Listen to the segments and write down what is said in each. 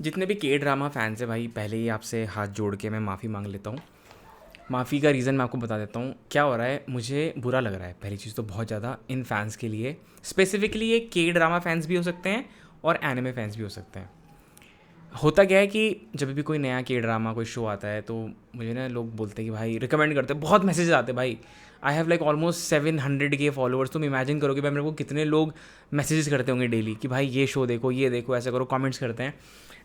जितने भी के ड्रामा फैंस हैं भाई, पहले ही आपसे हाथ जोड़ के मैं माफ़ी मांग लेता हूँ। माफ़ी का रीज़न मैं आपको बता देता हूँ क्या हो रहा है। मुझे बुरा लग रहा है पहली चीज़ तो बहुत ज़्यादा इन फैंस के लिए। स्पेसिफिकली ये के ड्रामा फैंस भी हो सकते हैं और एनिमे फैंस भी हो सकते हैं। होता क्या है कि जब भी कोई नया के ड्रामा कोई शो आता है तो मुझे ना लोग बोलते हैं कि भाई रिकमेंड करते हैं, बहुत मैसेजेस आते हैं भाई। आई हैव लाइक ऑलमोस्ट 700 के फॉलोअर्स। तुम इमेजिन करो कि भाई मेरे को कितने लोग मैसेजेस करते होंगे डेली कि भाई ये शो देखो, ये देखो, ऐसा करो, कमेंट्स करते हैं।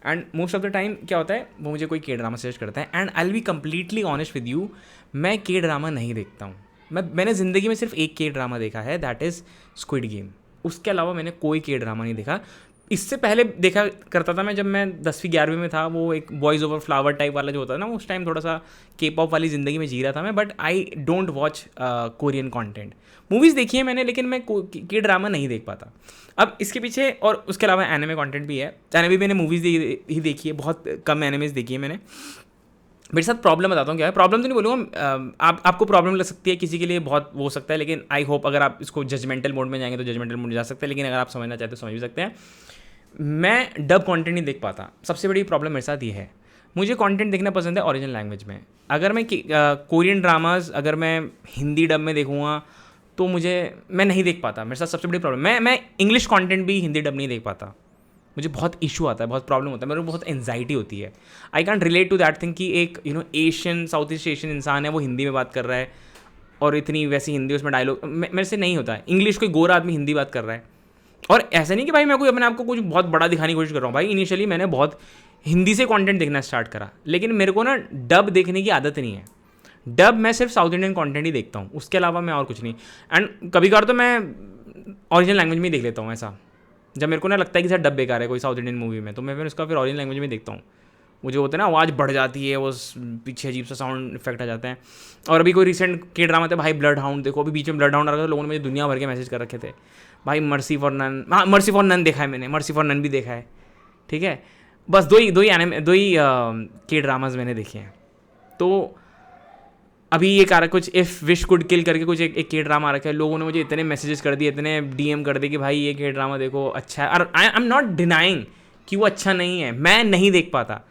And most of the time क्या होता है, वो मुझे कोई के ड्रामा सजेस्ट करता है and I will be completely honest with you, मैं के ड्रामा नहीं देखता हूँ। मैंने ज़िंदगी में सिर्फ एक के ड्रामा देखा है, दैट इज़ स्क्विड गेम। उसके अलावा मैंने कोई के ड्रामा नहीं देखा। इससे पहले देखा करता था मैं, जब मैं 10वीं 11वीं में था, वो एक बॉयज़ ओवर फ्लावर टाइप वाला जो होता है ना, उस टाइम थोड़ा सा के पॉप वाली ज़िंदगी में जी रहा था मैं। But I don't watch Korean content. Movies देखी है मैंने, लेकिन मैं के ड्रामा नहीं देख पाता। अब इसके पीछे, और उसके अलावा एनिमे कंटेंट भी है। एनिमे भी मैंने मूवीज़ ही देखी है, बहुत कम एनिमेज देखी है मैंने। मेरे साथ प्रॉब्लम बताता हूँ क्या है। प्रॉब्लम तो नहीं बोलूँगा, आपको प्रॉब्लम लग सकती है, किसी के लिए बहुत वो हो सकता है, लेकिन आई होप अगर आप इसको जजमेंटल मोड में जाएंगे तो जजमेंटल मोड में जा सकते हैं, लेकिन अगर आप समझना चाहते हो समझ भी सकते हैं। मैं डब कंटेंट नहीं देख पाता। सबसे बड़ी प्रॉब्लम मेरे साथ ये है, मुझे कंटेंट देखना पसंद है ओरिजिनल लैंग्वेज में। अगर मैं कोरियन ड्रामाज अगर मैं हिंदी डब में देखूँगा तो मैं नहीं देख पाता। मेरे साथ सबसे बड़ी प्रॉब्लम, मैं इंग्लिश कंटेंट भी हिंदी डब नहीं देख पाता। मुझे बहुत इशू आता है, बहुत प्रॉब्लम होता है, मेरे को बहुत एंजाइटी होती है। I can't relate to that thing कि एक एशियन, साउथ ईस्ट एशियन इंसान है, वो हिंदी में बात कर रहा है और इतनी वैसी हिंदी, उसमें डायलॉग मेरे से नहीं होता है। इंग्लिश कोई गोरा आदमी हिंदी बात कर रहा है, और ऐसा नहीं कि भाई मैं कोई अपने आप को कुछ बहुत बड़ा दिखाने की कोशिश कर रहा हूँ। भाई इनिशियली मैंने बहुत हिंदी से कंटेंट देखना स्टार्ट करा, लेकिन मेरे को ना डब देखने की आदत नहीं है। डब मैं सिर्फ साउथ इंडियन कंटेंट ही देखता हूँ, उसके अलावा मैं और कुछ नहीं। एंड कभी कभार तो मैं ओरिजिनल लैंग्वेज में ही देख लेता हूँ। ऐसा जब मेरे को ना लगता है कि सर डब बेकार है कोई साउथ इंडियन मूवी में, तो मैं फिर उसका ओरिजिनल लैंग्वेज में देखता हूँ। मुझे होता है ना, आवाज़ बढ़ जाती है, वो पीछे अजीब सा साउंड इफेक्ट आ जाते हैं। और अभी कोई रिसेंट के ड्रामा थे भाई, ब्लड हाउंड देखो। अभी बीच में ब्लड हाउंड आ रहा था, लोगों ने मुझे दुनिया भर के मैसेज कर रखे थे भाई। मर्सी फॉर नन, हाँ मर्सी फॉर नन देखा है मैंने, मर्सी फॉर नन भी देखा है, ठीक है। बस दो ही के ड्रामाज मैंने देखे हैं। तो अभी ये कार कुछ इफ़ विश कुड किल करके कुछ एक के ड्रामा रखा है, लोगों ने मुझे इतने मैसेजेस कर दिए, इतने डीएम कर दिए कि भाई ये के ड्रामा देखो अच्छा है। और आई एम नॉट डिनाइंग कि वो अच्छा नहीं है, मैं नहीं देख पाता।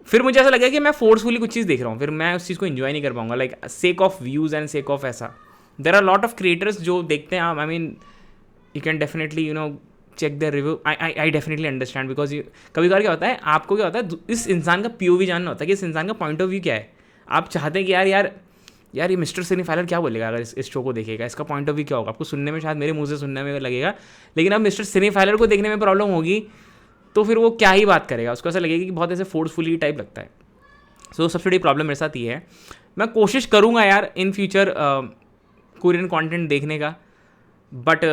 फिर मुझे ऐसा लगा कि मैं फोर्सफुली कुछ चीज़ देख रहा हूँ, फिर मैं उस चीज़ को इन्जॉय नहीं कर पाऊंगा, like sake of views and sake of ऐसा। There are lot of creators जो देखते हैं आप, I mean you can definitely check the review. I definitely understand, because कभी कभार क्या होता है, आपको क्या होता है, इस इंसान का पीओवी जानना होता है कि इस इंसान का पॉइंट ऑफ व्यू क्या है। आप चाहते हैं कि यार ये मिस्टर सिनेफाइलर क्या बोलेगा अगर इस शो को देखेगा, इसका पॉइंट ऑफ व्यू क्या होगा। आपको सुनने में, शायद मेरे मुंह से सुनने में लगेगा, लेकिन अब मिस्टर सिनेफाइलर को देखने में प्रॉब्लम होगी तो फिर वो क्या ही बात करेगा, उसको ऐसा लगेगा कि बहुत ऐसे फोर्सफुली टाइप लगता है। सो सबसे बड़ी प्रॉब्लम मेरे साथ ये है। मैं कोशिश करूँगा यार इन फ्यूचर कोरियन कंटेंट देखने का, बट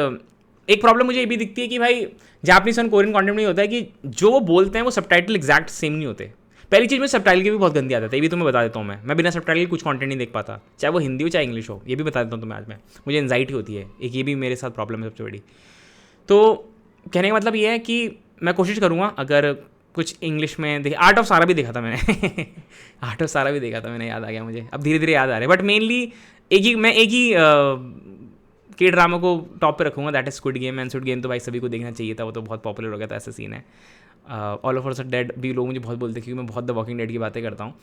एक प्रॉब्लम मुझे ये भी दिखती है कि भाई जापानीज और कोरियन कंटेंट में ये होता है कि जो वो बोलते हैं वो सबटाइटल एग्जैक्ट सेम नहीं होते। पहली चीज़ में सबटाइटल की भी बहुत गंदी आदत है, ये भी तुम्हें बता देता हूँ मैं बिना सबटाइटल कुछ कंटेंट नहीं देख पाता, चाहे वो हिंदी हो चाहे इंग्लिश हो। ये भी बता देता हूँ तुम्हें आज मैं, मुझे एंजाइटी होती है एक, ये भी मेरे साथ प्रॉब्लम है सबसे बड़ी। तो कहने का मतलब ये है कि मैं कोशिश करूँगा अगर कुछ इंग्लिश में देखे। आर्ट ऑफ सारा भी देखा था मैंने आर्ट ऑफ सारा भी देखा था मैंने, याद आ गया मुझे, अब धीरे धीरे याद आ रहा है। बट मेनली एक ही के ड्रामा को टॉप पे रखूँगा, that is squid game. And squid game तो भाई सभी को देखना चाहिए था, वो तो बहुत पॉपुलर हो गया था, ऐसा सीन है। All of us are dead भी लोग मुझे बहुत बोलते हैं, क्योंकि मैं बहुत द वॉकिंग डेड की बातें करता हूँ।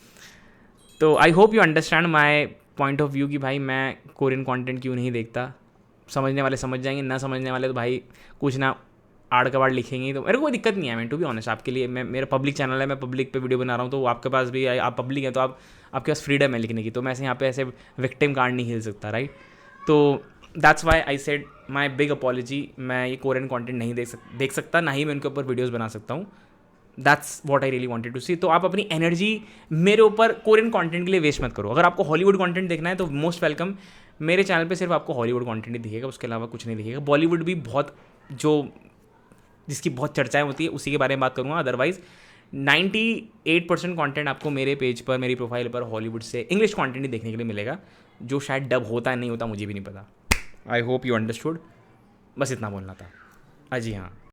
तो I hope you understand my point of view कि भाई मैं कोरियन कंटेंट क्यों नहीं देखता। समझने वाले समझ जाएंगे, ना समझने वाले तो भाई कुछ ना आड़ कबाड़ लिखेंगे, तो मेरे को कोई दिक्कत नहीं है। मैं टू बी ऑनेस्ट आपके लिए, मैं मेरा पब्लिक चैनल है, मैं पब्लिक पे वीडियो बना रहा हूँ, तो आपके पास भी, आप पब्लिक है तो आपके पास फ्रीडम है लिखने की, तो मैं ऐसे यहाँ पे ऐसे विक्टिम कार्ड नहीं खेल सकता, राइट। तो that's why I said my big apology, मैं ये कोरियन कंटेंट नहीं देख सकता, ना ही मैं उनके ऊपर वीडियोज़ बना सकता हूँ। That's what I really wanted to see. तो आप अपनी एनर्जी मेरे ऊपर कोरियन कंटेंट के लिए वेस्ट मत करो। अगर आपको हॉलीवुड कंटेंट देखना है तो मोस्ट वेलकम, मेरे चैनल पे सिर्फ आपको हॉलीवुड कंटेंट ही दिखेगा, उसके अलावा कुछ नहीं दिखेगा। बॉलीवुड भी बहुत, जो जिसकी बहुत चर्चाएं होती है उसी के बारे में बात करूँगा। अदरवाइज 98% कंटेंट आपको मेरे पेज पर, मेरी प्रोफाइल पर हॉलीवुड से इंग्लिश कंटेंट ही देखने के लिए मिलेगा, जो शायद डब होता है नहीं होता मुझे भी नहीं पता। आई होप यू अंडरस्टूड, बस इतना बोलना था। जी हाँ।